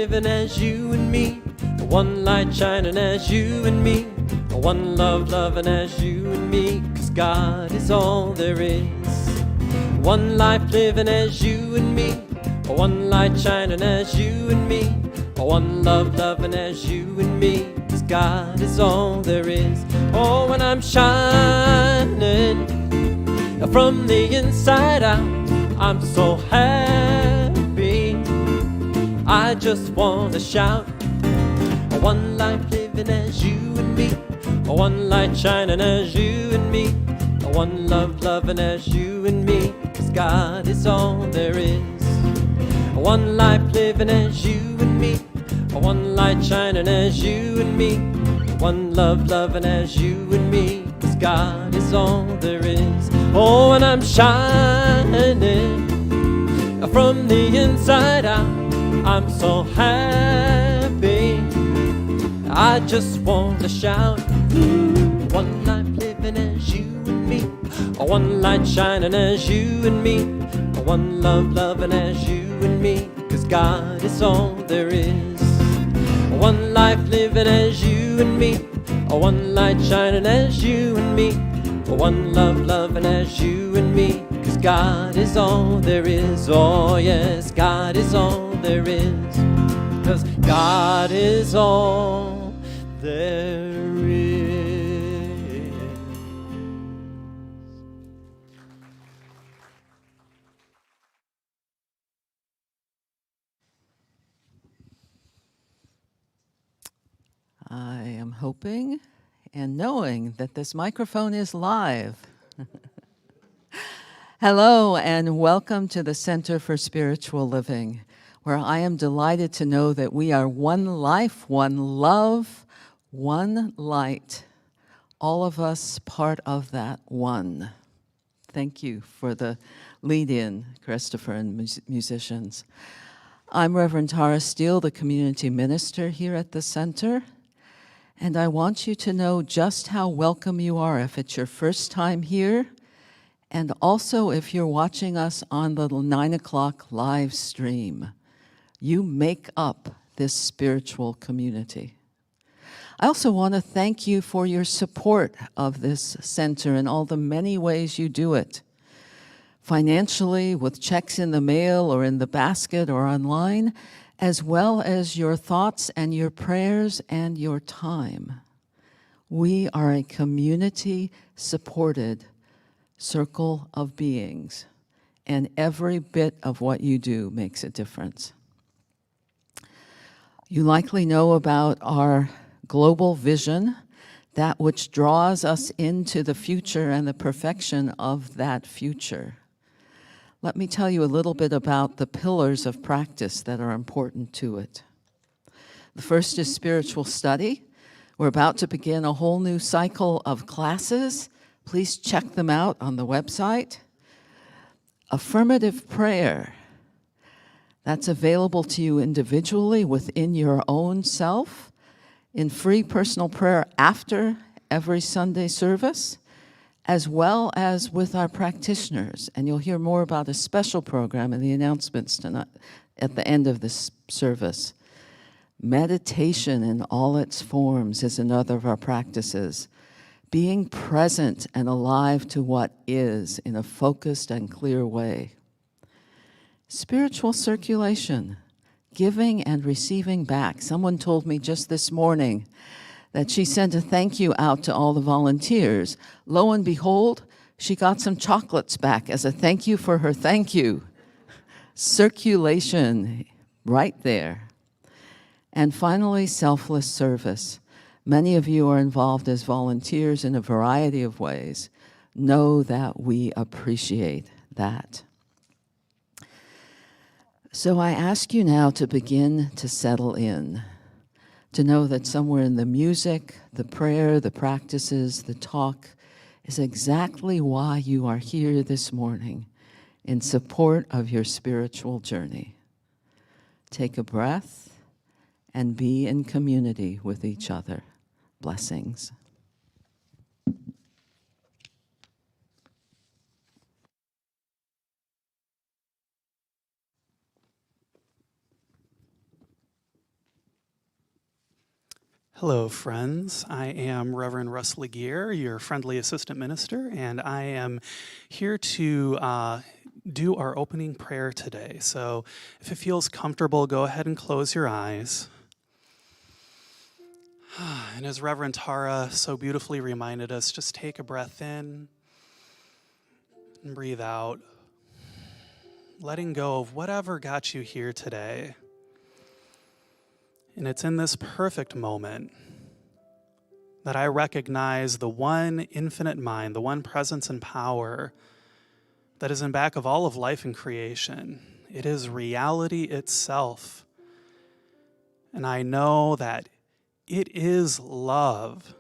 living as you and me, one light shining as you and me, one love loving as you and me, 'cause God is all there is. One life living as you and me, one light shining as you and me, one love loving as you and me, 'cause God is all there is. Oh, when I'm shining from the inside out, I'm so happy, I just want to shout. One life living as you and me, one light shining as you and me, one love loving as you and me, 'cause God is all there is. One life living as you and me, one light shining as you and me, one love loving as you and me, 'cause God is all there is. Oh, and I'm shining from the inside out, I'm so happy, I just want to shout. One life living as you and me, one light shining as you and me, one love loving as you and me, 'cause God is all there is. One life living as you and me, one light shining as you and me, one love loving as you and me, 'cause God is all there is. Oh yes, God is all there is, 'cause God is all there is. I am hoping and knowing that this microphone is live. Hello and welcome to the Center for Spiritual Living, where I am delighted to know that we are one life, one love, one light. All of us part of that one. Thank you for the lead-in, Christopher and musicians. I'm Reverend Tara Steele, the community minister here at the center, and I want you to know just how welcome you are if it's your first time here, and also if you're watching us on the 9 o'clock live stream. You make up this spiritual community. I also want to thank you for your support of this center in all the many ways you do it. Financially, with checks in the mail or in the basket or online, as well as your thoughts and your prayers and your time. We are a community-supported circle of beings, and every bit of what you do makes a difference. You likely know about our global vision, that which draws us into the future and the perfection of that future. Let me tell you a little bit about the pillars of practice that are important to it. The first is spiritual study. We're about to begin a whole new cycle of classes. Please check them out on the website. Affirmative prayer. That's available to you individually within your own self, in free personal prayer after every Sunday service, as well as with our practitioners. And you'll hear more about a special program in the announcements tonight at the end of this service. Meditation in all its forms is another of our practices. Being present and alive to what is in a focused and clear way. Spiritual circulation, giving and receiving back. Someone told me just this morning that she sent a thank you out to all the volunteers. Lo and behold, she got some chocolates back as a thank you for her thank you. Circulation, right there. And finally, selfless service. Many of you are involved as volunteers in a variety of ways. Know that we appreciate that. So I ask you now to begin to settle in, to know that somewhere in the music, the prayer, the practices, the talk is exactly why you are here this morning, in support of your spiritual journey. Take a breath and be in community with each other. Blessings. Hello, friends. I am Reverend Russ Laguerre, your friendly assistant minister, and I am here to do our opening prayer today. So if it feels comfortable, go ahead and close your eyes. And as Reverend Tara so beautifully reminded us, just take a breath in and breathe out, letting go of whatever got you here today. And it's in this perfect moment that I recognize the one infinite mind, the one presence and power that is in back of all of life and creation. It is reality itself. And I know that it is love.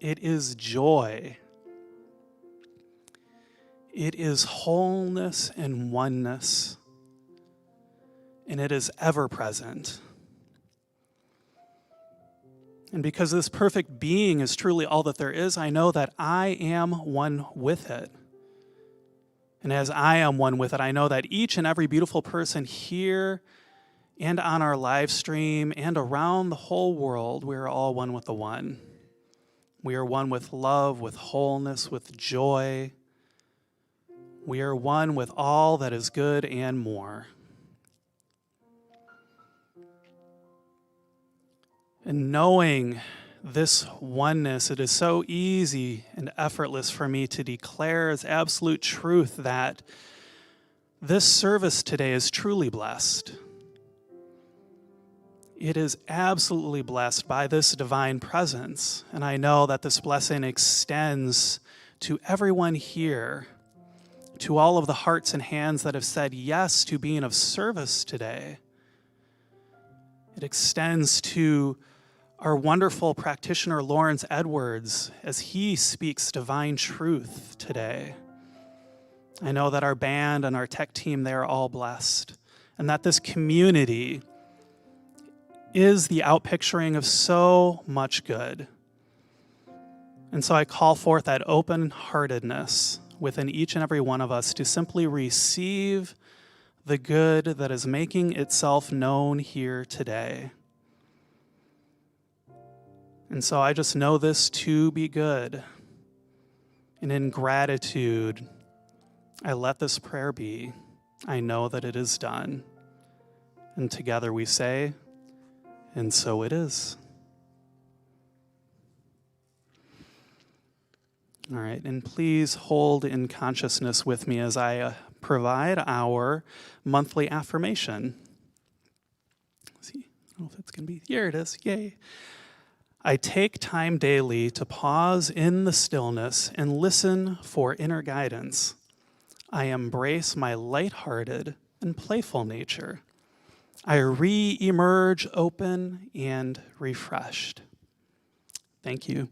It is joy. It is wholeness and oneness. And it is ever present. And because this perfect being is truly all that there is, I know that I am one with it. And as I am one with it, I know that each and every beautiful person here and on our live stream and around the whole world, we are all one with the one. We are one with love, with wholeness, with joy. We are one with all that is good and more. And knowing this oneness, it is so easy and effortless for me to declare as absolute truth that this service today is truly blessed. It is absolutely blessed by this divine presence. And I know that this blessing extends to everyone here, to all of the hearts and hands that have said yes to being of service today. It extends to our wonderful practitioner, Lawrence Edwards, as he speaks divine truth today. I know that our band and our tech team, they are all blessed, and that this community is the outpicturing of so much good. And so I call forth that open-heartedness within each and every one of us to simply receive the good that is making itself known here today. And so I just know this to be good. And in gratitude, I let this prayer be. I know that it is done. And together we say, and so it is. All right, and please hold in consciousness with me as I provide our monthly affirmation. Let's see, I don't know if it's going to be, here it is, yay. I take time daily to pause in the stillness and listen for inner guidance. I embrace my lighthearted and playful nature. I re-emerge open and refreshed. Thank you.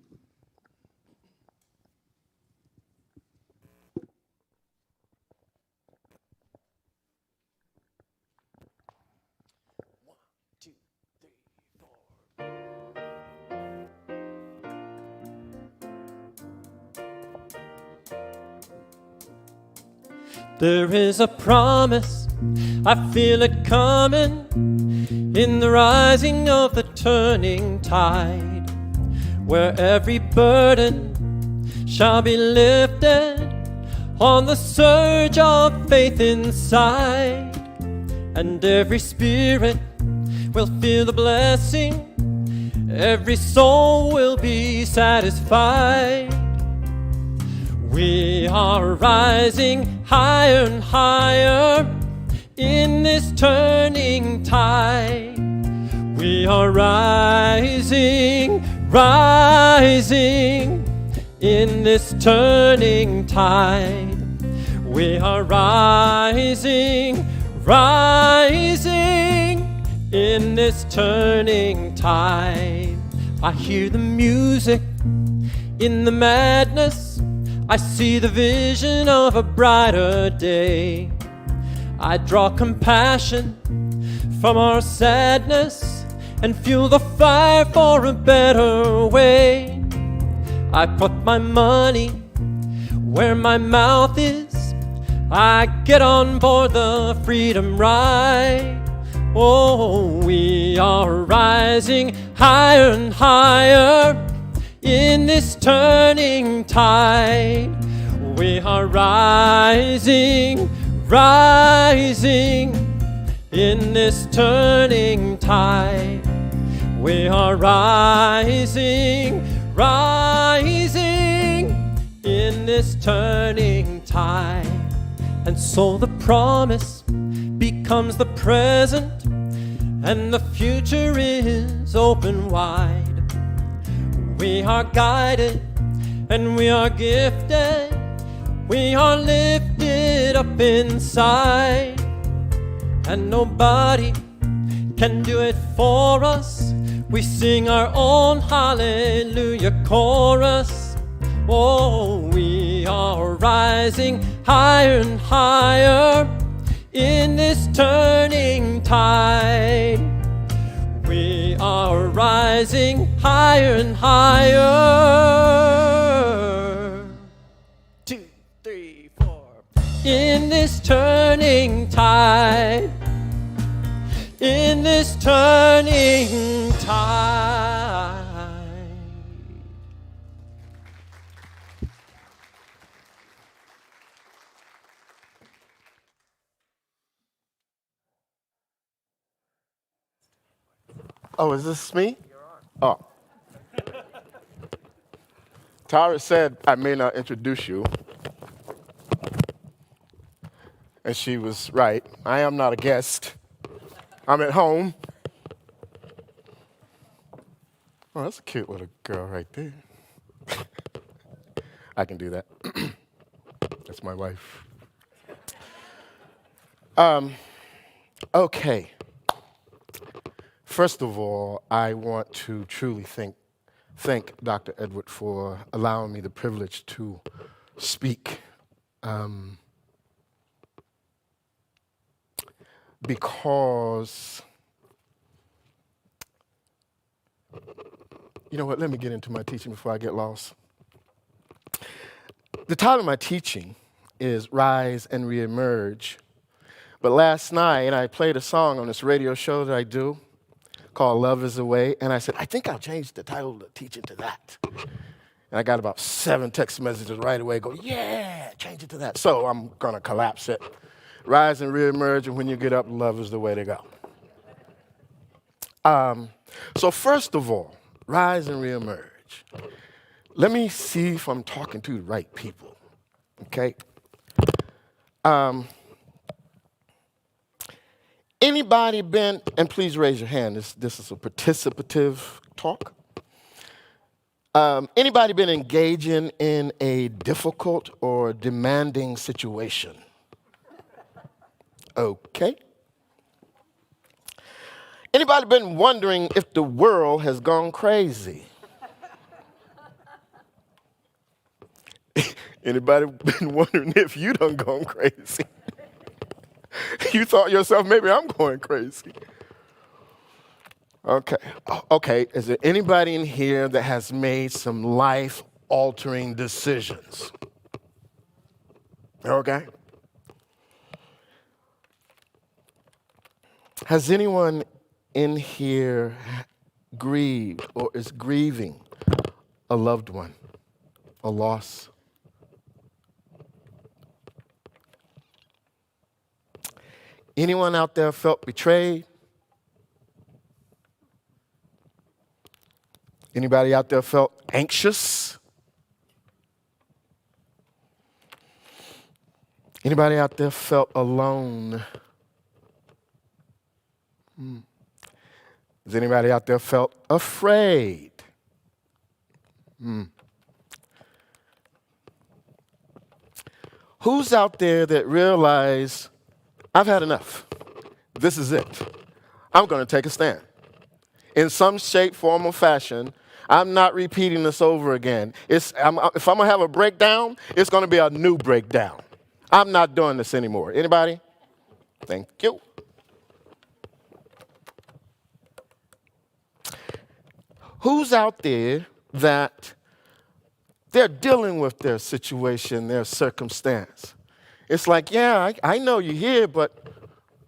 There is a promise, I feel it coming, in the rising of the turning tide, where every burden shall be lifted on the surge of faith inside, and every spirit will feel the blessing, every soul will be satisfied. We are rising higher and higher in this turning tide. We are rising, rising in this turning tide. We are rising, rising in this turning tide. I hear the music in the madness. I see the vision of a brighter day. I draw compassion from our sadness and fuel the fire for a better way. I put my money where my mouth is. I get on board the freedom ride. Oh, we are rising higher and higher in this turning tide. We are rising, rising in this turning tide. We are rising, rising in this turning tide. And so the promise becomes the present, and the future is open wide. We are guided and we are gifted. We are lifted up inside, and nobody can do it for us. We sing our own hallelujah chorus. Oh, we are rising higher and higher in this turning tide. We are rising higher and higher. 2, 3, 4. In this turning tide. In this turning tide. Oh, is this me? Oh. Tara said I may not introduce you. And she was right. I am not a guest. I'm at home. Oh, that's a cute little girl right there. I can do that. That's my wife. Okay. First of all, I want to truly thank Dr. Edward for allowing me the privilege to speak. Because, you know what, let me get into my teaching before I get lost. The title of my teaching is Rise and Reemerge. But last night I played a song on this radio show that I do called Love is the Way, and I said, I think I'll change the title of the teaching to that. And I got about 7 text messages right away, go, yeah, change it to that. So I'm gonna collapse it. Rise and reemerge, and when you get up, love is the way to go. So first of all, rise and reemerge. Let me see if I'm talking to the right people, okay? Anybody been, and please raise your hand, this is a participative talk. Anybody been engaging in a difficult or demanding situation? Okay. Anybody been wondering if the world has gone crazy? Anybody been wondering if you done gone crazy? You thought yourself, maybe I'm going crazy. Okay, is there anybody in here that has made some life-altering decisions? Okay. Has anyone in here grieved or is grieving a loved one, a loss? Anyone out there felt betrayed? Anybody out there felt anxious? Anybody out there felt alone? Has anybody out there felt afraid? Who's out there that realized, I've had enough. This is it. I'm going to take a stand. In some shape, form, or fashion, I'm not repeating this over again. If I'm going to have a breakdown, it's going to be a new breakdown. I'm not doing this anymore. Anybody? Thank you. Who's out there that they're dealing with their situation, their circumstance? It's like, yeah, I know you're here, but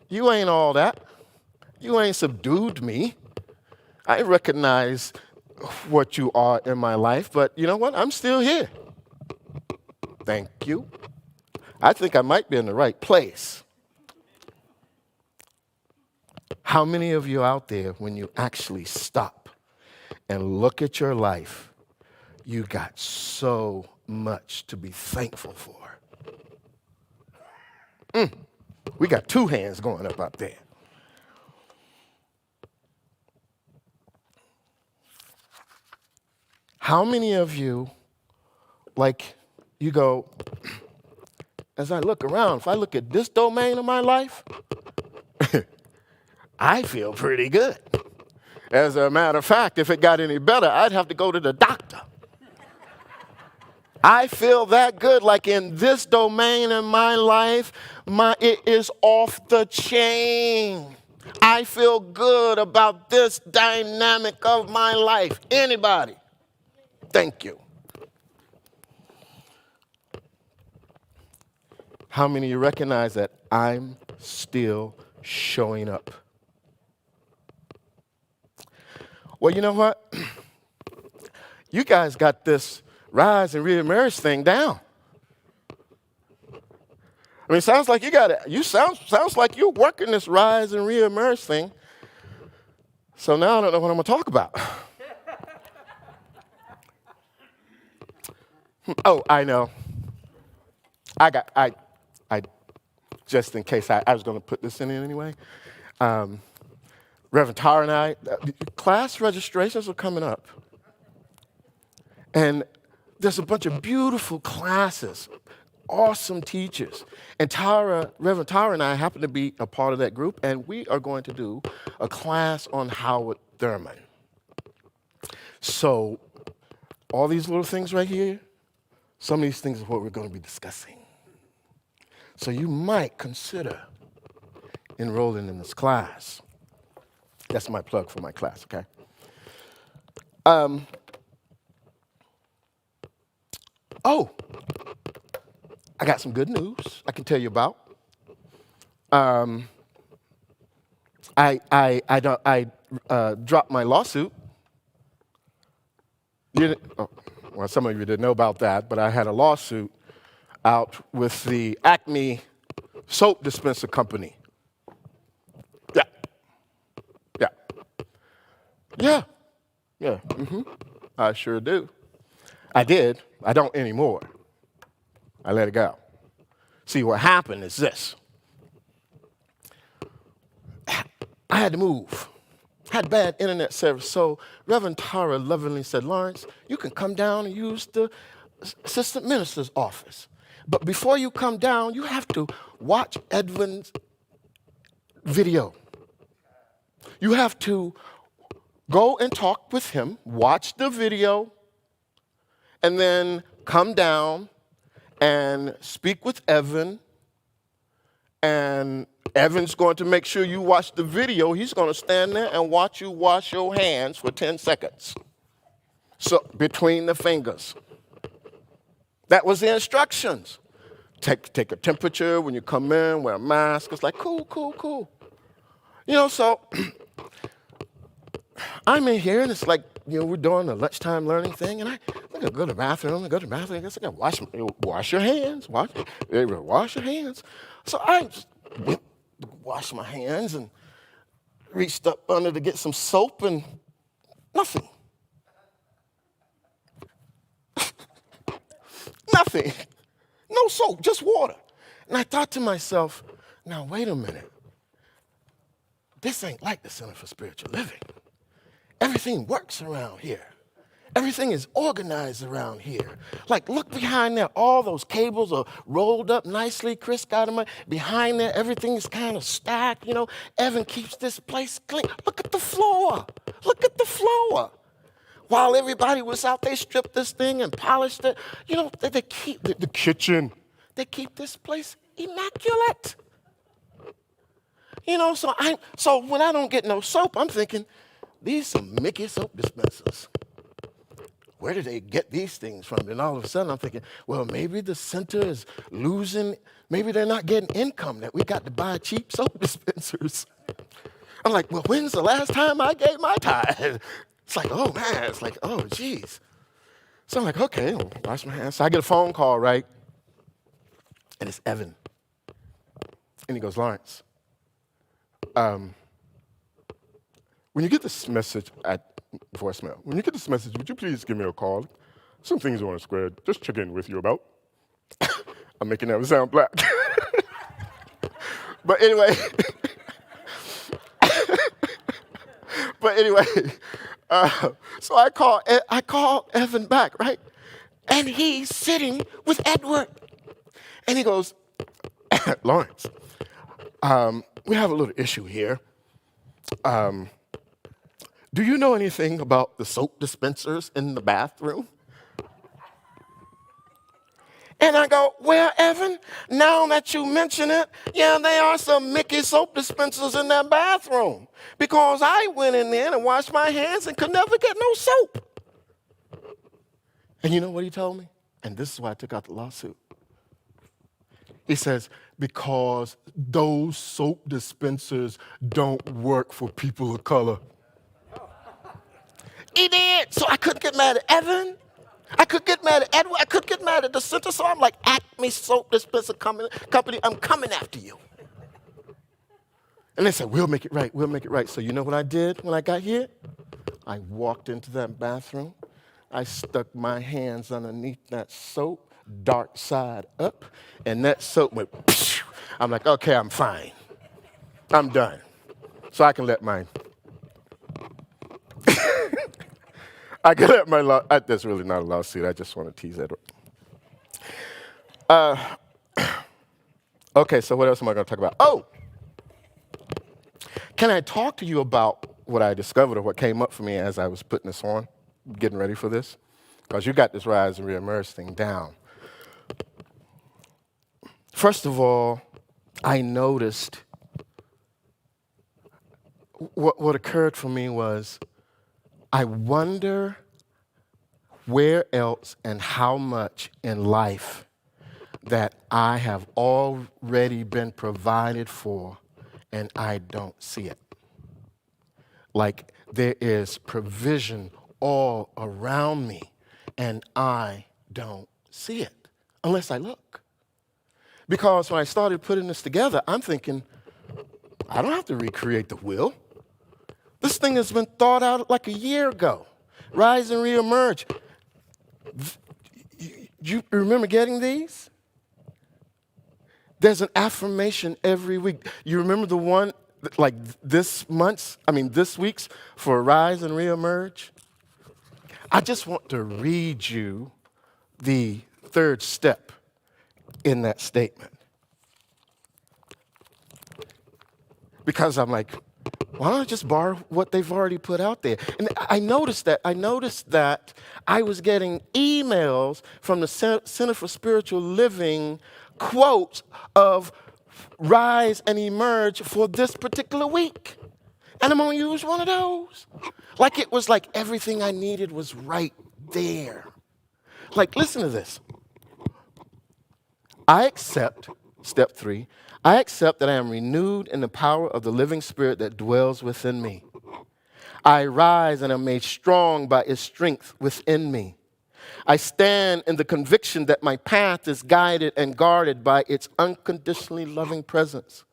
you ain't all that. You ain't subdued me. I recognize what you are in my life, but you know what? I'm still here. Thank you. I think I might be in the right place. How many of you out there, when you actually stop and look at your life, you got so much to be thankful for? We got 2 hands going up there. How many of you, like, you go, as I look around, if I look at this domain of my life, I feel pretty good. As a matter of fact, if it got any better, I'd have to go to the doctor. I feel that good, like in this domain in my life, it is off the chain. I feel good about this dynamic of my life. Anybody? Thank you. How many of you recognize that I'm still showing up? Well, you know what? You guys got this rise and reemerge thing down. I mean, it sounds like you got it. Sounds like you're working this rise and reemerge thing. So now I don't know what I'm going to talk about. Oh, I know. I just in case I was going to put this in anyway. Reverend Tara and I, class registrations are coming up. And there's a bunch of beautiful classes, awesome teachers. And Reverend Tara and I happen to be a part of that group, and we are going to do a class on Howard Thurman. So all these little things right here, some of these things are what we're going to be discussing. So you might consider enrolling in this class. That's my plug for my class, okay? Oh, I got some good news I can tell you about. I dropped my lawsuit. Well, some of you didn't know about that, but I had a lawsuit out with the Acme soap dispenser company. Yeah. I sure do. I did. I don't anymore. I let it go. See, what happened is this. I had to move. Had bad internet service. So Reverend Tara lovingly said, Lawrence, you can come down and use the assistant minister's office. But before you come down, you have to watch Edwin's video. You have to go and talk with him, watch the video, and then come down and speak with Evan. And Evan's going to make sure you watch the video. He's going to stand there and watch you wash your hands for 10 seconds. So between the fingers. That was the instructions. Take a temperature when you come in, wear a mask. It's like, cool. You know, so I'm in here, and it's like, we're doing the lunchtime learning thing, and I go to the bathroom. I guess I got to wash your hands. Wash your hands. So I just went to wash my hands and reached up under to get some soap, and nothing. Nothing. No soap, just water. And I thought to myself, now wait a minute. This ain't like the Center for Spiritual Living. Everything works around here. Everything is organized around here. Like, look behind there. All those cables are rolled up nicely. Chris got them. Behind there, everything is kind of stacked. Evan keeps this place clean. Look at the floor. While everybody was out, they stripped this thing and polished it. They keep the kitchen. They keep this place immaculate. So when I don't get no soap, I'm thinking, these some Mickey soap dispensers. Where did they get these things from? And all of a sudden I'm thinking, well, maybe the center is losing, maybe they're not getting income that we got to buy cheap soap dispensers. I'm like, well, when's the last time I gave my tithe? It's like, oh, man. It's like, oh, geez. So I'm like, okay, I'll wash my hands. So I get a phone call, right? And it's Evan. And he goes, Lawrence, when you get this message at voicemail, when you get this message, would you please give me a call? Some things I want to square, just check in with you about. I'm making that sound black. But anyway, so I call Evan back, right? And he's sitting with Edward. And he goes, Lawrence, we have a little issue here. Do you know anything about the soap dispensers in the bathroom? And I go, well, Evan, now that you mention it, yeah, there are some Mickey soap dispensers in that bathroom. Because I went in there and washed my hands and could never get no soap. And you know what he told me? And this is why I took out the lawsuit. He says, because those soap dispensers don't work for people of color. He did. So I couldn't get mad at Evan. I could get mad at Edward. I could get mad at the center. So I'm like, Acme Soap Dispenser Company, I'm coming after you. And they said, we'll make it right. We'll make it right. So you know what I did when I got here? I walked into that bathroom. I stuck my hands underneath that soap, dark side up, and that soap went, pshh. I'm like, okay, I'm fine. I'm done. So I can let mine. That's really not a lawsuit. I just want to tease Edward. Okay, so what else am I going to talk about? Oh, can I talk to you about what I discovered or what came up for me as I was putting this on, getting ready for this? Because you got this rise and reemerge thing down. First of all, I noticed what occurred for me was I wonder where else and how much in life that I have already been provided for and I don't see it. Like there is provision all around me and I don't see it unless I look. Because when I started putting this together, I'm thinking, I don't have to recreate the wheel. This thing has been thought out like a year ago. Rise and reemerge. You remember getting these? There's an affirmation every week. You remember the one like this week's for rise and reemerge? I just want to read you the third step in that statement. Because I'm like, why don't I just borrow what they've already put out there? And I noticed that I was getting emails from the Center for Spiritual Living quotes of rise and emerge for this particular week. And I'm going to use one of those. Like it was like everything I needed was right there. Like, listen to this. I accept, step 3, I accept that I am renewed in the power of the living spirit that dwells within me. I rise and am made strong by its strength within me. I stand in the conviction that my path is guided and guarded by its unconditionally loving presence.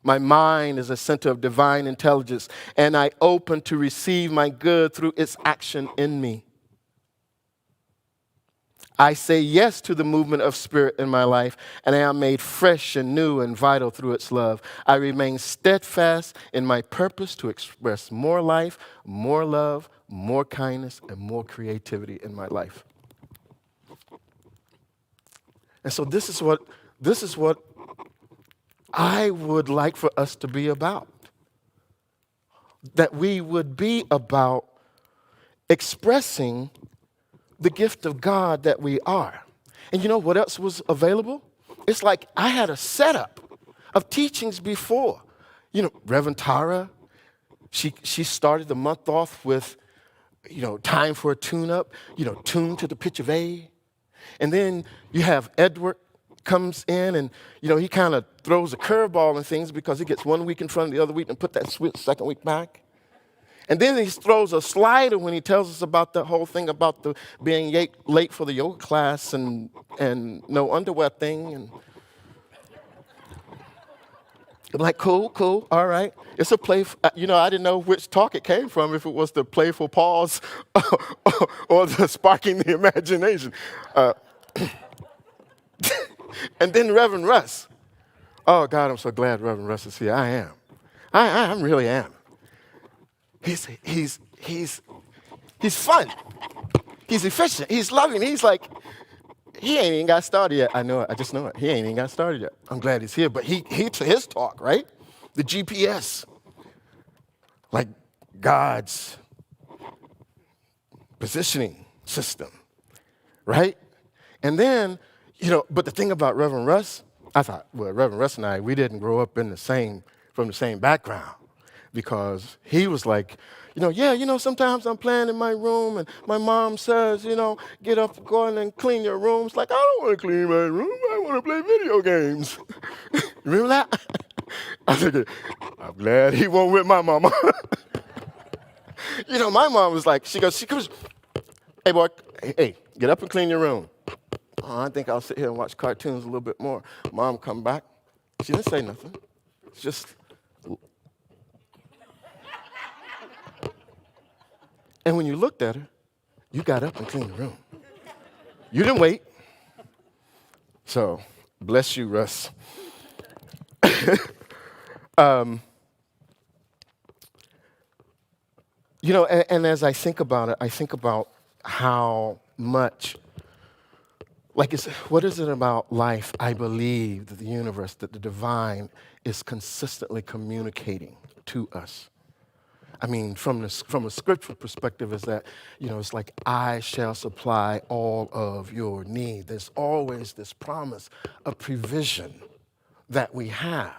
My mind is a center of divine intelligence, and I open to receive my good through its action in me. I say yes to the movement of spirit in my life, and I am made fresh and new and vital through its love. I remain steadfast in my purpose to express more life, more love, more kindness, and more creativity in my life. And so this is what I would like for us to be about. That we would be about expressing the gift of God that we are. And you know what else was available? It's like I had a setup of teachings before. You know, Reverend Tara, she started the month off with, time for a tune-up, tune to the pitch of A. And then you have Edward comes in and, he kind of throws a curveball and things because he gets 1 week in front of the other week and put that switch second week back. And then he throws a slider when he tells us about the whole thing about the being late for the yoga class and no underwear thing. And I'm like, cool, all right. It's a playful, I didn't know which talk it came from, if it was the playful pause or the sparking the imagination. And then Reverend Russ. Oh, God, I'm so glad Reverend Russ is here. I am. I really am. He's fun. He's efficient. He's loving. He's like, he ain't even got started yet. I know it. I just know it. He ain't even got started yet. I'm glad he's here. But his talk, right? The GPS. Like God's positioning system, right? And then, but the thing about Reverend Russ, I thought, well, Reverend Russ and I, we didn't grow up from the same background. Because he was like, sometimes I'm playing in my room and my mom says, get up, go in and clean your room. It's like, I don't want to clean my room. I want to play video games. Remember that? I think, I'm glad he won't with my mama. My mom was like, she goes, hey, boy, hey, get up and clean your room. Oh, I think I'll sit here and watch cartoons a little bit more. Mom come back. She didn't say nothing. It's just... And when you looked at her, you got up and cleaned the room. You didn't wait. So, bless you, Russ. And as I think about it, I think about how much, what is it about life? I believe that the universe, that the divine is consistently communicating to us. I mean, from a scriptural perspective, is that, it's like, I shall supply all of your need. There's always this promise of provision that we have.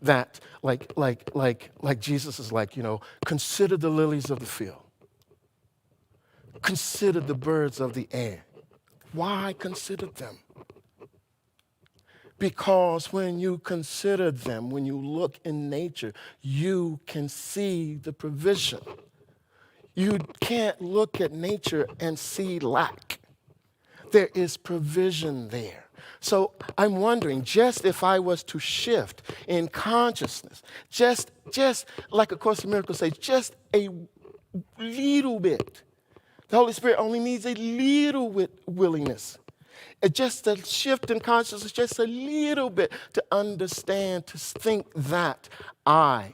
That, like Jesus is like, consider the lilies of the field. Consider the birds of the air. Why consider them? Because when you consider them, when you look in nature, you can see the provision. You can't look at nature and see lack. There is provision there. So I'm wondering, just if I was to shift in consciousness, just like A Course in Miracles says, just a little bit. The Holy Spirit only needs a little bit willingness. Just a shift in consciousness, just a little bit to understand, to think that I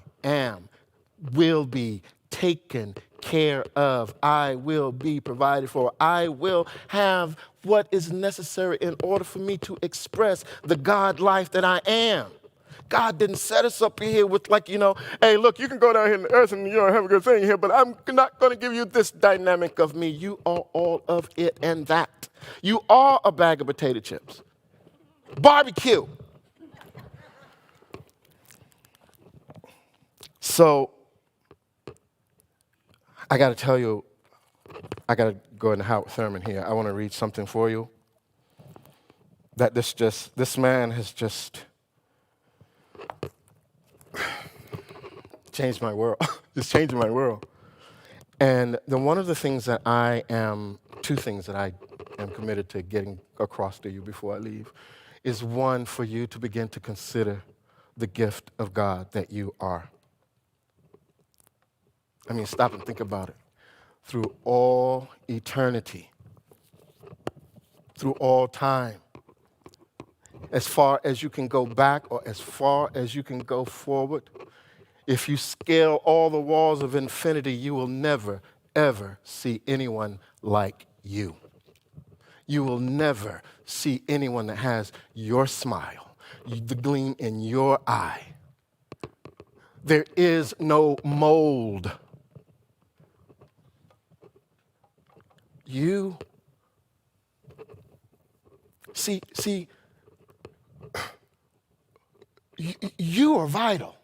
will be taken care of. I will be provided for. I will have what is necessary in order for me to express the God life that I am. God didn't set us up here with hey, look, you can go down here in the earth and have a good thing here, but I'm not going to give you this dynamic of me. You are all of it and that. You are a bag of potato chips. Barbecue. So, I got to tell you, I got to go into Howard Thurman here. I want to read something for you. That this man has just changed my world. It's changing my world. And one of the things that two things that I am committed to getting across to you before I leave, is one, for you to begin to consider the gift of God that you are. I mean, stop and think about it. Through all eternity, through all time, as far as you can go back or as far as you can go forward, if you scale all the walls of infinity, you will never, ever see anyone like you. You will never see anyone that has your smile, the gleam in your eye. There is no mold. You see, you are vital.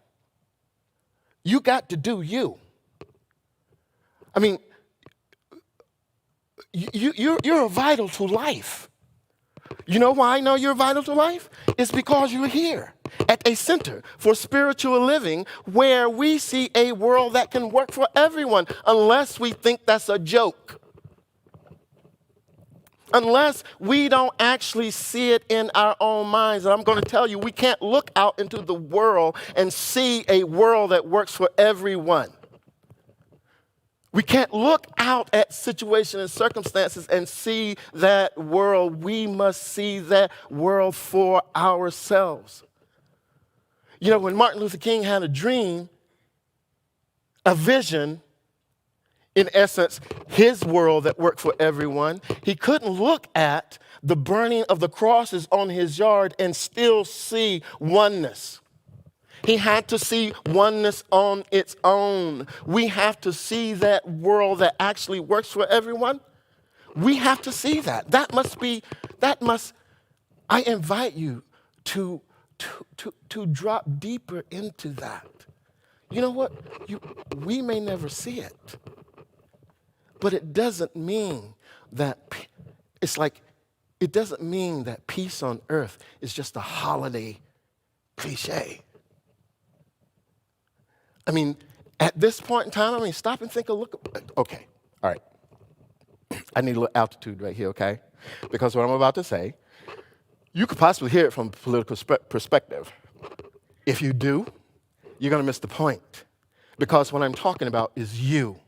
You got to do you. I mean, you're vital to life. You know why I know you're vital to life? It's because you're here at a center for spiritual living where we see a world that can work for everyone, unless we think that's a joke. Unless we don't actually see it in our own minds. And I'm going to tell you, we can't look out into the world and see a world that works for everyone. We can't look out at situations and circumstances and see that world. We must see that world for ourselves. You know, when Martin Luther King had a dream, a vision, in essence, his world that worked for everyone, he couldn't look at the burning of the crosses on his yard and still see oneness. He had to see oneness on its own. We have to see that world that actually works for everyone. We have to see that. I invite you to drop deeper into that. You know what? We may never see it, but it doesn't mean that, it doesn't mean that peace on earth is just a holiday cliche. I mean, at this point in time, stop and think okay, all right. I need a little altitude right here, okay? Because what I'm about to say, you could possibly hear it from a political perspective. If you do, you're going to miss the point. Because what I'm talking about is you.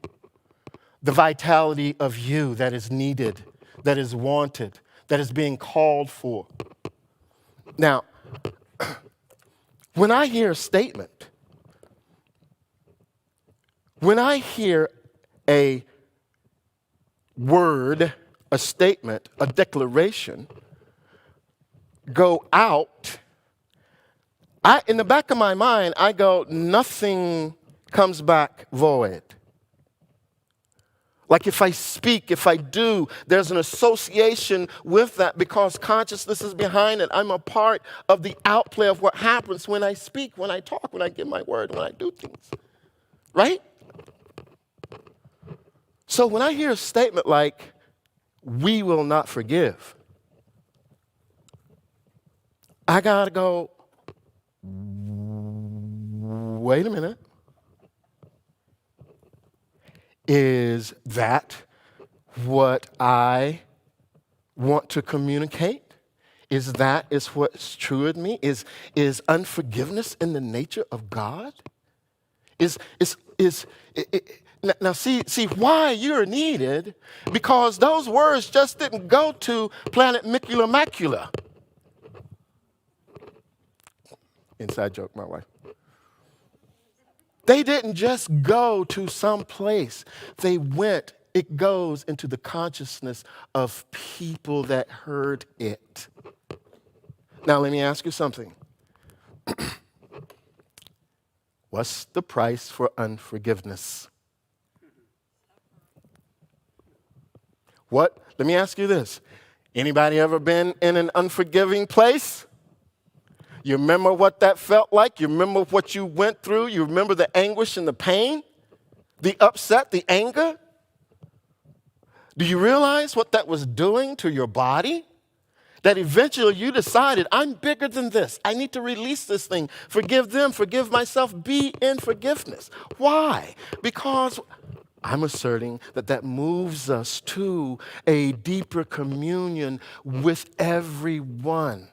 The vitality of you that is needed, that is wanted, that is being called for. Now, when I hear a statement, when I hear a word, a statement, a declaration go out, in the back of my mind, I go, nothing comes back void. Like if I speak, if I do, there's an association with that because consciousness is behind it. I'm a part of the outplay of what happens when I speak, when I talk, when I give my word, when I do things. Right? So when I hear a statement like, we will not forgive, I gotta go, wait a minute. Is that what I want to communicate? Is what's true in me? Is unforgiveness in the nature of God? Now see why you're needed, because those words just didn't go to planet Micula Macula. Inside joke, my wife. They didn't just go to some place. It goes into the consciousness of people that heard it. Now let me ask you something. What's the price for unforgiveness? Let me ask you this. Anybody ever been in an unforgiving place? You remember what that felt like? You remember what you went through? You remember the anguish and the pain? The upset, the anger? Do you realize what that was doing to your body? That eventually you decided, I'm bigger than this. I need to release this thing. Forgive them, forgive myself. Be in forgiveness. Why? Because I'm asserting that moves us to a deeper communion with everyone.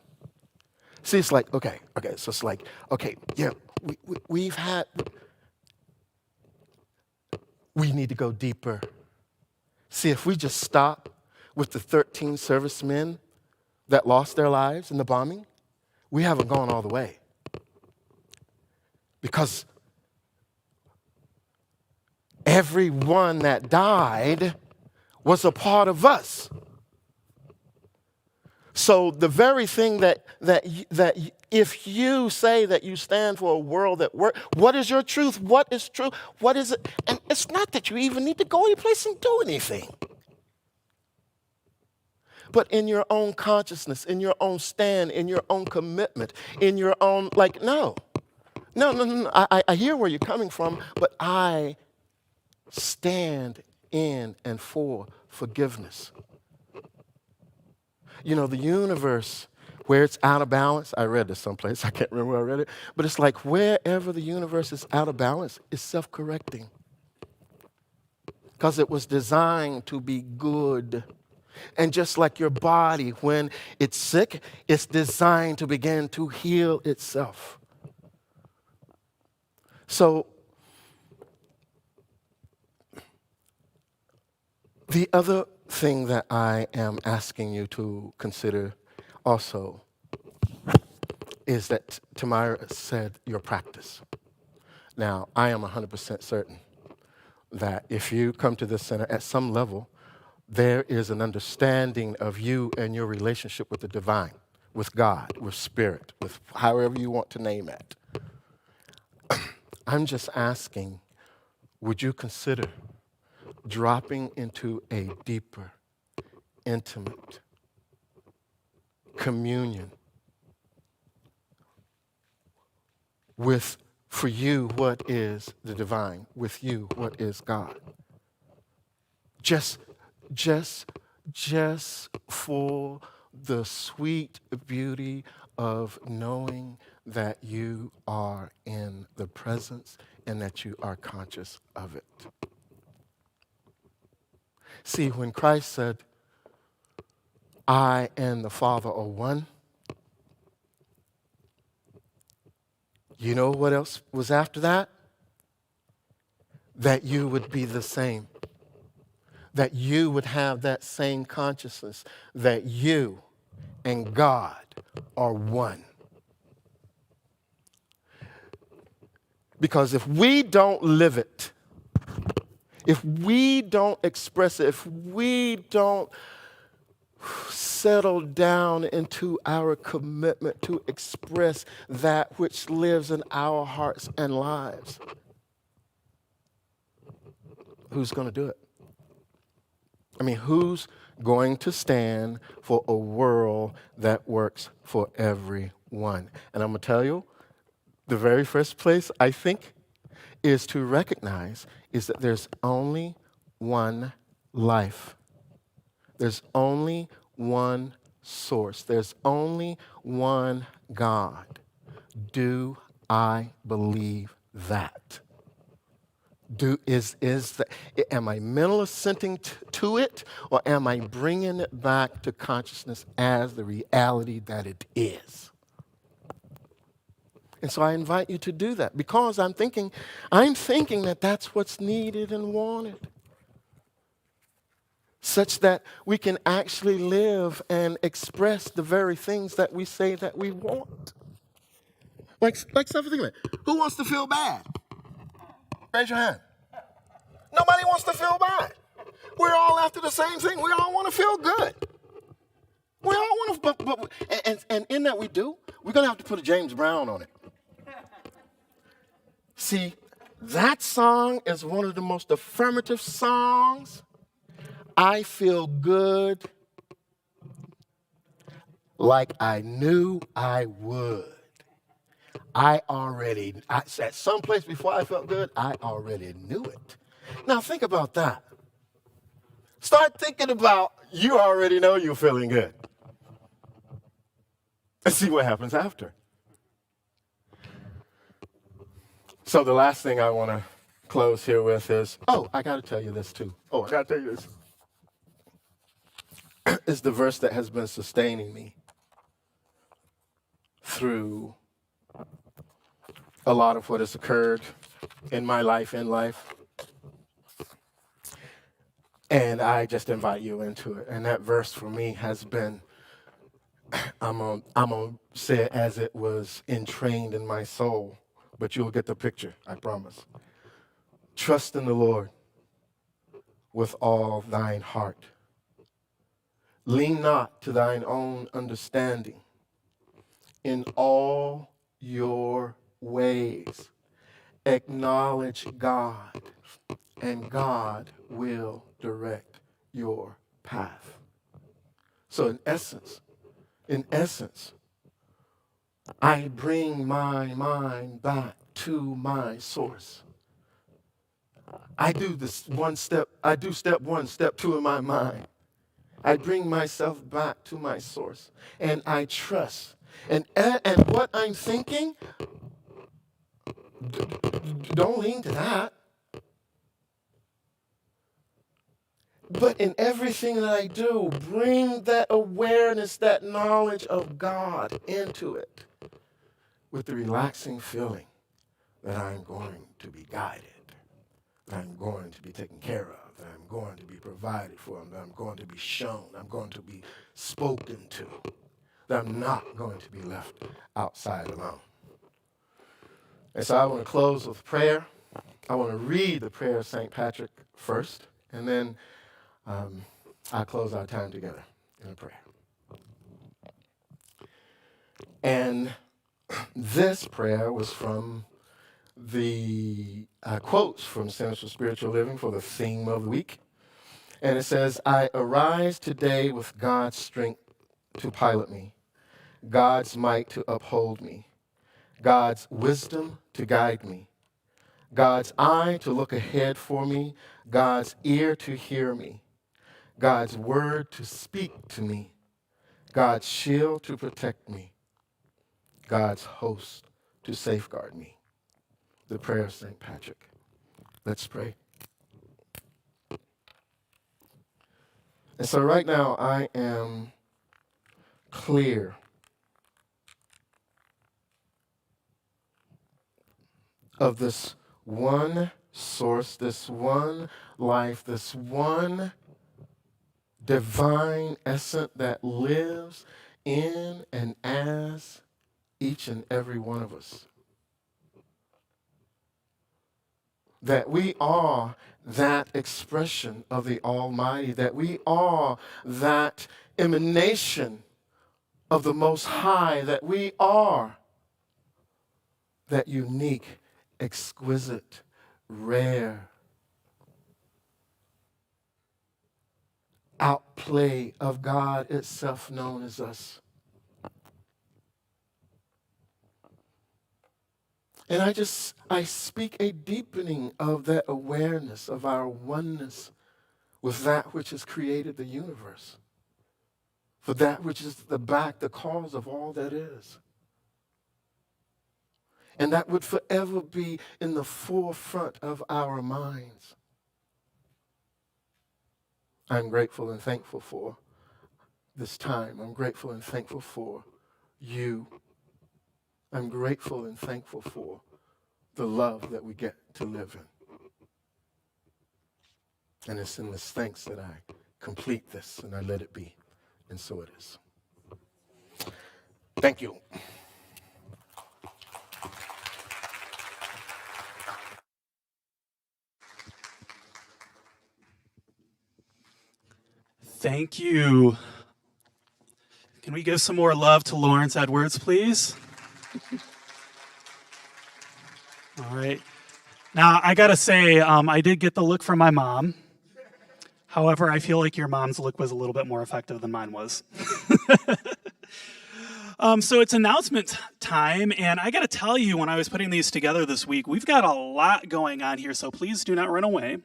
See, it's like, okay, so it's like, okay, yeah, we need to go deeper. See, if we just stop with the 13 servicemen that lost their lives in the bombing, we haven't gone all the way. Because everyone that died was a part of us. So the very thing that if you say that you stand for a world that works, what is your truth? What is true? What is it? And it's not that you even need to go anyplace and do anything. But in your own consciousness, in your own stand, in your own commitment, in your own, no. I hear where you're coming from, but I stand in and for forgiveness. the universe, where it's out of balance, I read this someplace, I can't remember where I read it, but it's like wherever the universe is out of balance, it's self-correcting. Because it was designed to be good. And just like your body, when it's sick, it's designed to begin to heal itself. So, the other thing that I am asking you to consider also is that Tamara said your practice. Now, I am 100% certain that if you come to this center at some level, there is an understanding of you and your relationship with the divine, with God, with spirit, with however you want to name it. I'm just asking, would you consider dropping into a deeper, intimate communion with, for you, what is the divine? With you, what is God? Just for the sweet beauty of knowing that you are in the presence and that you are conscious of it. See, when Christ said, I and the Father are one, you know what else was after that? That you would be the same. That you would have that same consciousness, that you and God are one. Because if we don't live it, if we don't express it, if we don't settle down into our commitment to express that which lives in our hearts and lives, who's going to do it? I mean, who's going to stand for a world that works for everyone? And I'm going to tell you, the very first place, I think, is to recognize is that there's only one life. There's only one source. There's only one God. Do I believe that? Am I mental assenting to it, or am I bringing it back to consciousness as the reality that it is? And so I invite you to do that, because I'm thinking that that's what's needed and wanted, such that we can actually live and express the very things that we say that we want. Like something like, who wants to feel bad? Raise your hand. Nobody wants to feel bad. We're all after the same thing. We all want to feel good. We all want to, and in that we do, we're going to have to put a James Brown on it. See, that song is one of the most affirmative songs. I feel good like I knew I would. At some place before I felt good, I already knew it. Now think about that. Start thinking about you already know you're feeling good. And see what happens after. So the last thing I want to close here with is, I got to tell you this too. I got to tell you this. It's the verse that has been sustaining me through a lot of what has occurred in my life, And I just invite you into it. And that verse for me has been, I'm gonna say it as it was entrained in my soul, but you'll get the picture, I promise. Trust in the Lord with all thine heart. Lean not to thine own understanding. In all your ways, acknowledge God, and God will direct your path. So in essence, I bring my mind back to my source. I do step one, step two in my mind. I bring myself back to my source, and I trust. And what I'm thinking, don't lean to that. But in everything that I do, bring that awareness, that knowledge of God into it with the relaxing feeling that I'm going to be guided, that I'm going to be taken care of, that I'm going to be provided for, that I'm going to be shown, I'm going to be spoken to, that I'm not going to be left outside alone. And so I want to close with prayer. I want to read the prayer of St. Patrick first, and then I'll close our time together in a prayer. And this prayer was from the quotes from Centers for Spiritual Living for the theme of the week. And it says, I arise today with God's strength to pilot me, God's might to uphold me, God's wisdom to guide me, God's eye to look ahead for me, God's ear to hear me, God's word to speak to me, God's shield to protect me, God's host to safeguard me. The prayer of St. Patrick. Let's pray. And so right now I am clear of this one source, this one life, this one divine essence that lives in and as each and every one of us. That we are that expression of the Almighty, that we are that emanation of the Most High, that we are that unique, exquisite, rare outplay of God itself known as us. And I speak a deepening of that awareness of our oneness with that which has created the universe, for that which is the cause of all that is. And that would forever be in the forefront of our minds. I'm grateful and thankful for this time. I'm grateful and thankful for you. I'm grateful and thankful for the love that we get to live in. And it's in this thanks that I complete this and I let it be. And so it is. Thank you. Thank you. Can we give some more love to Lawrence Edwards, please? All right. Now, I got to say, I did get the look from my mom. However, I feel like your mom's look was a little bit more effective than mine was. So it's announcement time, and I got to tell you, when I was putting these together this week, we've got a lot going on here, so please do not run away.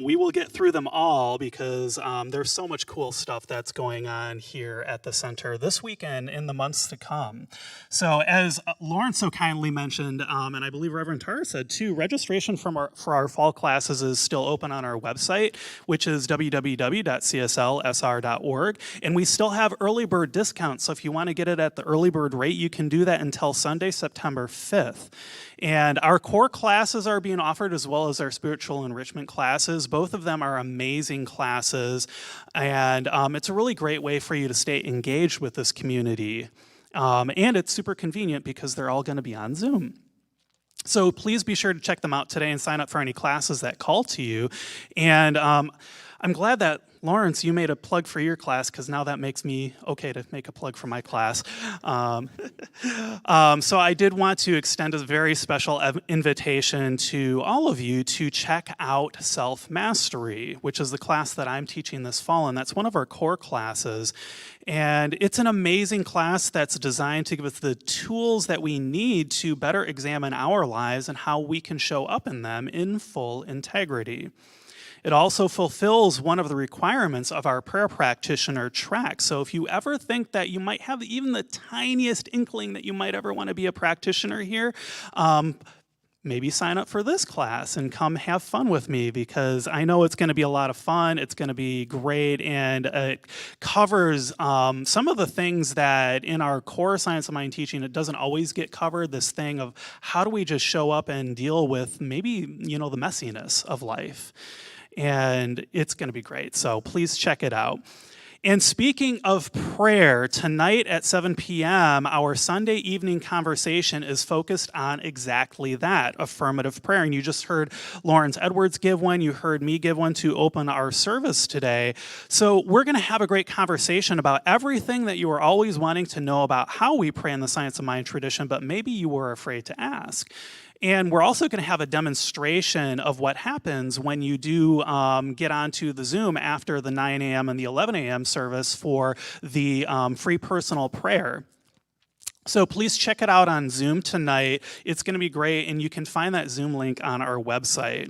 We will get through them all because there's so much cool stuff that's going on here at the center this weekend in the months to come. So as Lauren so kindly mentioned, and I believe Reverend Tara said too, registration for our fall classes is still open on our website, which is www.cslsr.org, and we still have early bird discounts, so if you want to get it at the early bird rate, you can do that until Sunday, September 5th. And our core classes are being offered as well as our spiritual enrichment classes. Both of them are amazing classes, and it's a really great way for you to stay engaged with this community. And it's super convenient because they're all going to be on Zoom. So please be sure to check them out today and sign up for any classes that call to you. And I'm glad that, Lawrence, you made a plug for your class, because now that makes me okay to make a plug for my class. So I did want to extend a very special invitation to all of you to check out Self-Mastery, which is the class that I'm teaching this fall, and that's one of our core classes. And it's an amazing class that's designed to give us the tools that we need to better examine our lives and how we can show up in them in full integrity. It also fulfills one of the requirements of our prayer practitioner track. So if you ever think that you might have even the tiniest inkling that you might ever want to be a practitioner here, maybe sign up for this class and come have fun with me, because I know it's going to be a lot of fun. It's going to be great, and it covers some of the things that in our core Science of Mind teaching, it doesn't always get covered. This thing of how do we just show up and deal with maybe, the messiness of life. And it's going to be great. So please check it out. And speaking of prayer, tonight at 7 p.m., our Sunday evening conversation is focused on exactly that, affirmative prayer. And you just heard Lawrence Edwards give one. You heard me give one to open our service today. So we're going to have a great conversation about everything that you were always wanting to know about how we pray in the Science of Mind tradition, but maybe you were afraid to ask. And we're also going to have a demonstration of what happens when you do get onto the Zoom after the 9 a.m. and the 11 a.m. service for the free personal prayer. So please check it out on Zoom tonight. It's going to be great, and you can find that Zoom link on our website.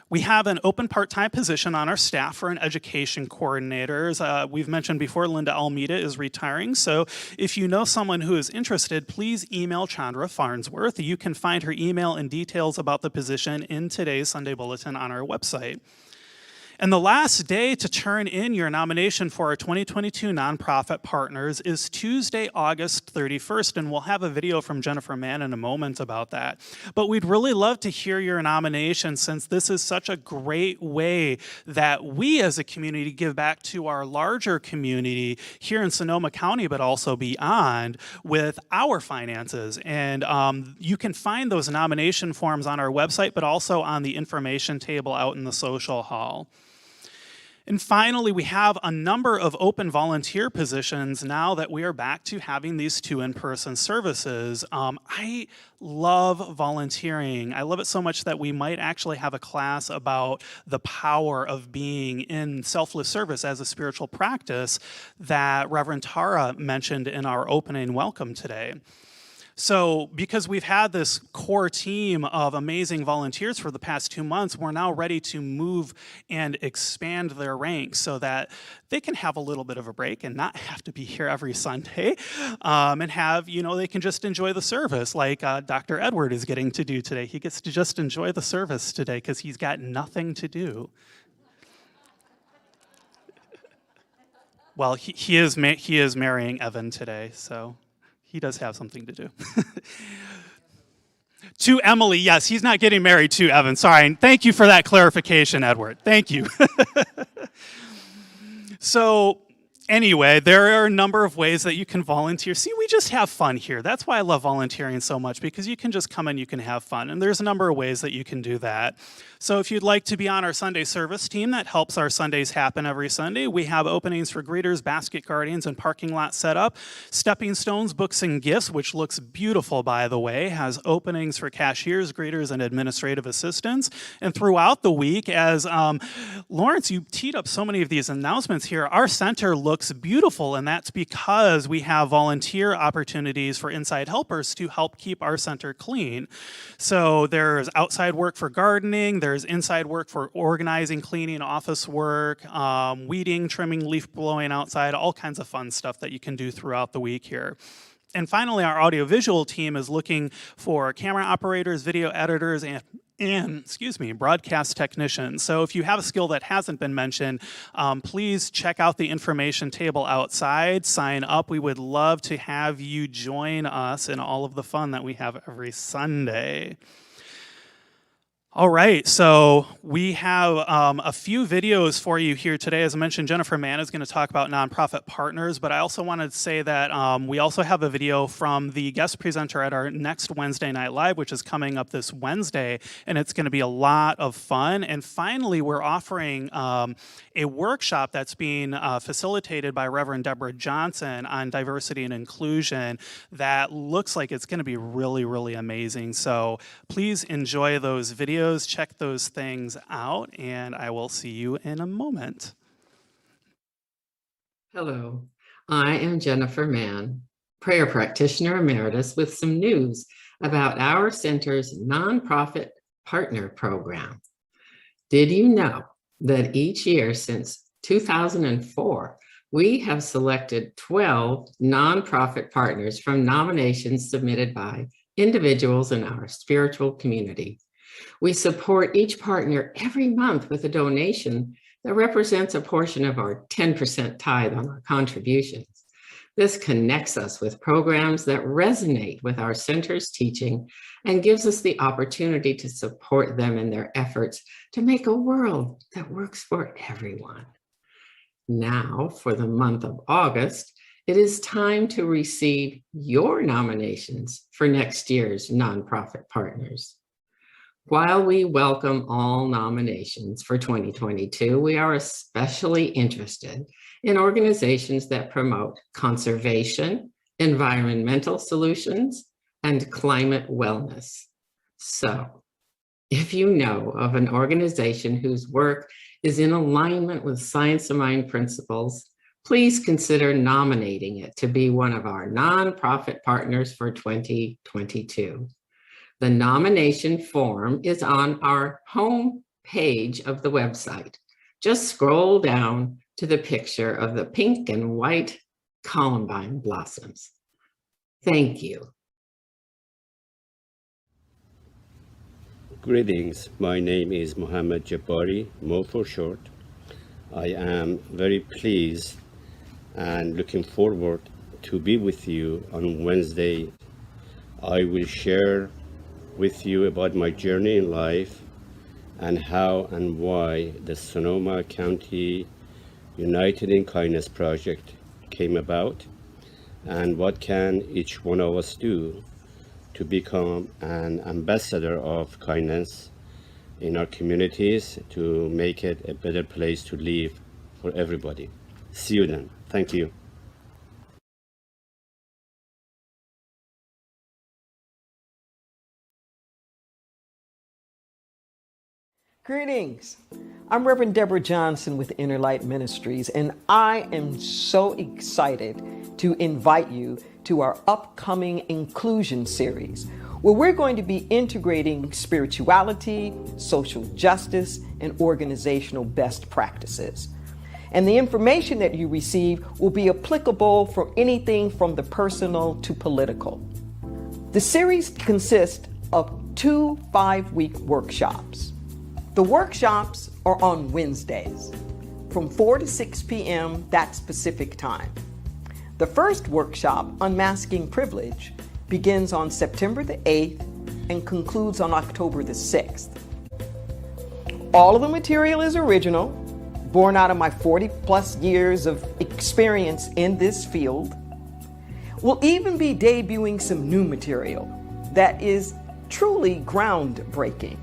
We have an open part-time position on our staff for an education coordinator. We've mentioned before, Linda Almeida is retiring, so if you know someone who is interested, please email Chandra Farnsworth. You can find her email and details about the position in today's Sunday Bulletin on our website. And the last day to turn in your nomination for our 2022 nonprofit partners is Tuesday, August 31st, and we'll have a video from Jennifer Mann in a moment about that. But we'd really love to hear your nomination, since this is such a great way that we as a community give back to our larger community here in Sonoma County, but also beyond, with our finances. And you can find those nomination forms on our website, but also on the information table out in the social hall. And finally, we have a number of open volunteer positions now that we are back to having these 2 in-person services. I love volunteering. I love it so much that we might actually have a class about the power of being in selfless service as a spiritual practice that Reverend Tara mentioned in our opening welcome today. So because we've had this core team of amazing volunteers for the past 2 months, we're now ready to move and expand their ranks so that they can have a little bit of a break and not have to be here every Sunday, and have, they can just enjoy the service like Dr. Edward is getting to do today. He gets to just enjoy the service today because he's got nothing to do. Well, he is marrying Evan today, so he does have something to do. To Emily, yes, he's not getting married to Evan. Sorry, and thank you for that clarification, Edward. Thank you. So anyway, there are a number of ways that you can volunteer. See, we just have fun here. That's why I love volunteering so much, because you can just come and you can have fun. And there's a number of ways that you can do that. So if you'd like to be on our Sunday service team that helps our Sundays happen every Sunday, we have openings for greeters, basket guardians, and parking lot setup. Stepping Stones, Books and Gifts, which looks beautiful, by the way, has openings for cashiers, greeters, and administrative assistants. And throughout the week, as Lawrence, you teed up so many of these announcements here, our center looks beautiful, and that's because we have volunteer opportunities for inside helpers to help keep our center clean. So there's outside work for gardening, there's inside work for organizing, cleaning, office work, weeding, trimming, leaf blowing outside, all kinds of fun stuff that you can do throughout the week here. And finally, our audiovisual team is looking for camera operators, video editors, and broadcast technicians. So if you have a skill that hasn't been mentioned, please check out the information table outside, sign up. We would love to have you join us in all of the fun that we have every Sunday. All right, so we have a few videos for you here today. As I mentioned, Jennifer Mann is going to talk about nonprofit partners, but I also wanted to say that we also have a video from the guest presenter at our next Wednesday Night Live, which is coming up this Wednesday, and it's going to be a lot of fun. And finally, we're offering a workshop that's being facilitated by Reverend Deborah Johnson on diversity and inclusion that looks like it's going to be really, really amazing. So please enjoy those videos. Check those things out, and I will see you in a moment. Hello, I am Jennifer Mann, prayer practitioner emeritus, with some news about our center's nonprofit partner program. Did you know that each year since 2004, we have selected 12 nonprofit partners from nominations submitted by individuals in our spiritual community. We support each partner every month with a donation that represents a portion of our 10% tithe on our contributions. This connects us with programs that resonate with our center's teaching and gives us the opportunity to support them in their efforts to make a world that works for everyone. Now, for the month of August, it is time to receive your nominations for next year's nonprofit partners. While we welcome all nominations for 2022, we are especially interested in organizations that promote conservation, environmental solutions, and climate wellness. So, if you know of an organization whose work is in alignment with Science of Mind principles, please consider nominating it to be one of our nonprofit partners for 2022. The nomination form is on our home page of the website. Just scroll down to the picture of the pink and white columbine blossoms. Thank you. Greetings, my name is Mohammed Jabari, Mo for short. I am very pleased and looking forward to be with you on Wednesday. I will share with you about my journey in life and how and why the Sonoma County United in Kindness project came about, and what can each one of us do to become an ambassador of kindness in our communities to make it a better place to live for everybody. See you then. Thank you. Greetings. I'm Reverend Deborah Johnson with Inner Light Ministries, and I am so excited to invite you to our upcoming inclusion series, where we're going to be integrating spirituality, social justice, and organizational best practices. And the information that you receive will be applicable for anything from the personal to political. The series consists of 2 5-week workshops. The workshops are on Wednesdays from 4 to 6 p.m. that Pacific time. The first workshop, Unmasking Privilege, begins on September the 8th and concludes on October the 6th. All of the material is original, born out of my 40 plus years of experience in this field. We'll even be debuting some new material that is truly groundbreaking.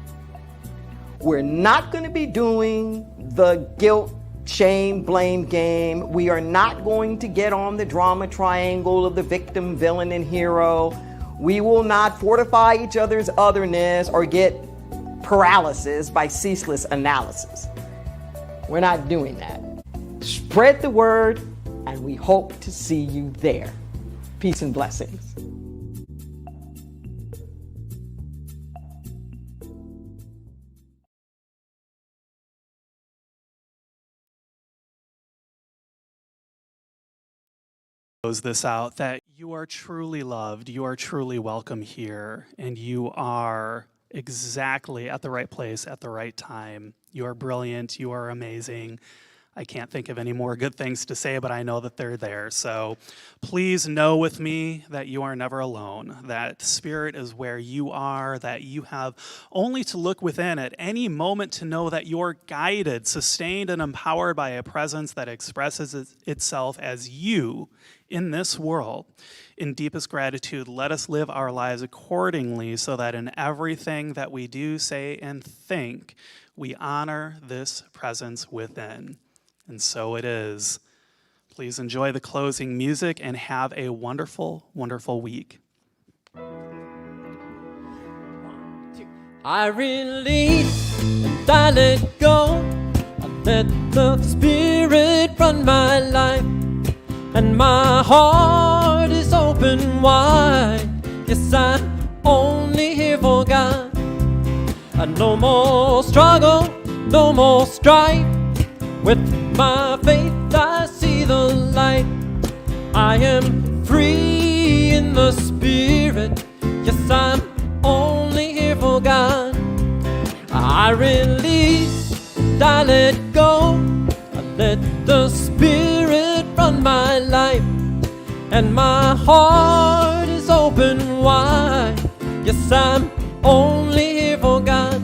We're not going to be doing the guilt, shame, blame game. We are not going to get on the drama triangle of the victim, villain, and hero. We will not fortify each other's otherness or get paralysis by ceaseless analysis. We're not doing that. Spread the word, and we hope to see you there. Peace and blessings. Close this out that you are truly loved, you are truly welcome here, and you are exactly at the right place at the right time. You are brilliant, you are amazing. I can't think of any more good things to say, but I know that they're there. So please know with me that you are never alone, that Spirit is where you are, that you have only to look within at any moment to know that you're guided, sustained, and empowered by a presence that expresses itself as you in this world. In deepest gratitude, let us live our lives accordingly so that in everything that we do, say, and think, we honor this presence within. And so it is. Please enjoy the closing music and have a wonderful, wonderful week. I release and I let go. I let the Spirit run my life, and my heart is open wide. Yes, I'm only here for God. No more struggle, no more strife. With my faith I see the light. I am free in the Spirit. Yes, I'm only here for God. I release, I let go. I let the Spirit run my life. And my heart is open wide. Yes, I'm only here for God.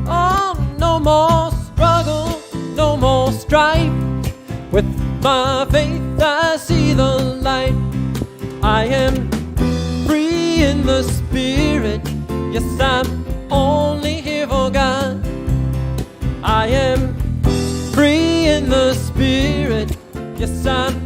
Oh, no more struggle, no more strife. With my faith I see the light. I am free in the Spirit. Yes, I'm only here for God. I am free in the Spirit. Yes, I'm